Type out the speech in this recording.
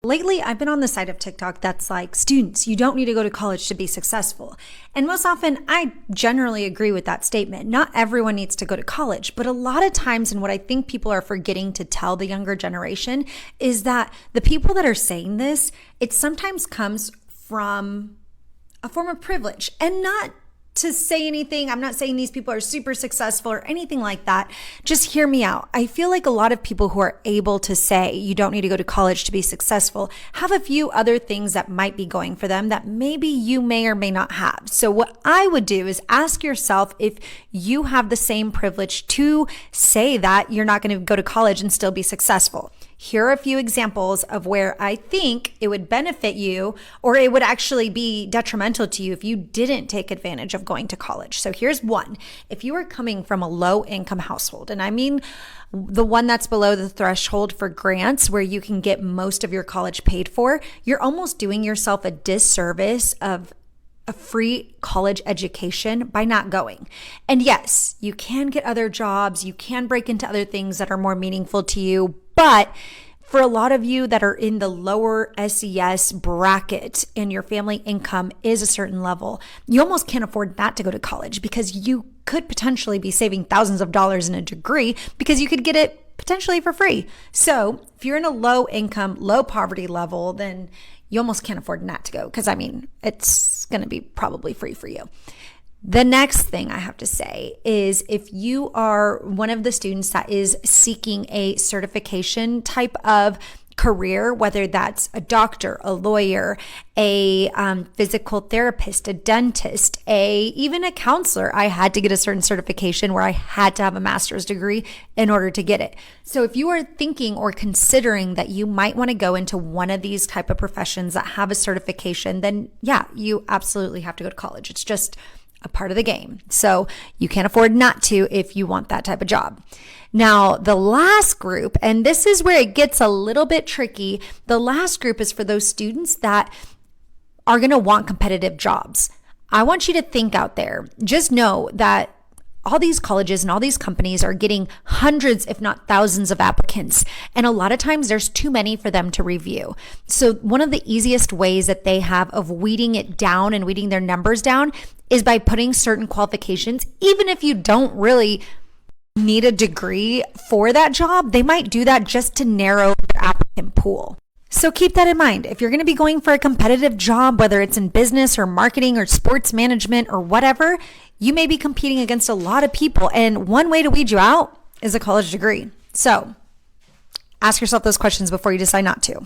Lately, I've been on the side of TikTok that's like, students, you don't need to go to college to be successful. And most often, I generally agree with that statement. Not everyone needs to go to college, but a lot of times, and what I think people are forgetting to tell the younger generation is that the people that are saying this, it sometimes comes from a form of privilege, and not to say anything. I'm not saying these people are super successful or anything like that. Just hear me out. I feel like a lot of people who are able to say you don't need to go to college to be successful have a few other things that might be going for them that maybe you may or may not have. So what I would do is ask yourself if you have the same privilege to say that you're not going to go to college and still be successful. Here are a few examples of where I think it would benefit you, or it would actually be detrimental to you if you didn't take advantage of going to college. So here's one. If you are coming from a low income household, and I mean the one that's below the threshold for grants where you can get most of your college paid for, you're almost doing yourself a disservice of a free college education by not going. And yes, you can get other jobs, you can break into other things that are more meaningful to you, but for a lot of you that are in the lower SES bracket and your family income is a certain level, you almost can't afford not to go to college because you could potentially be saving thousands of dollars in a degree because you could get it potentially for free. So if you're in a low income, low poverty level, then you almost can't afford not to go because it's going to be probably free for you. The next thing I have to say is if you are one of the students that is seeking a certification type of career, whether that's a doctor, a lawyer, a physical therapist, a dentist, even a counselor. I had to get a certain certification where I had to have a master's degree in order to get it. So if you are thinking or considering that you might want to go into one of these type of professions that have a certification, then yeah, you absolutely have to go to college. It's just a part of the game. So you can't afford not to if you want that type of job. Now, the last group, and this is where it gets a little bit tricky, the last group is for those students that are going to want competitive jobs. I want you to think out there. Just know that all these colleges and all these companies are getting hundreds, if not thousands of applicants. And a lot of times there's too many for them to review. So one of the easiest ways that they have of weeding it down and weeding their numbers down is by putting certain qualifications. Even if you don't really need a degree for that job, they might do that just to narrow their applicant pool. So keep that in mind. If you're going to be going for a competitive job, whether it's in business or marketing or sports management or whatever, you may be competing against a lot of people. And one way to weed you out is a college degree. So ask yourself those questions before you decide not to.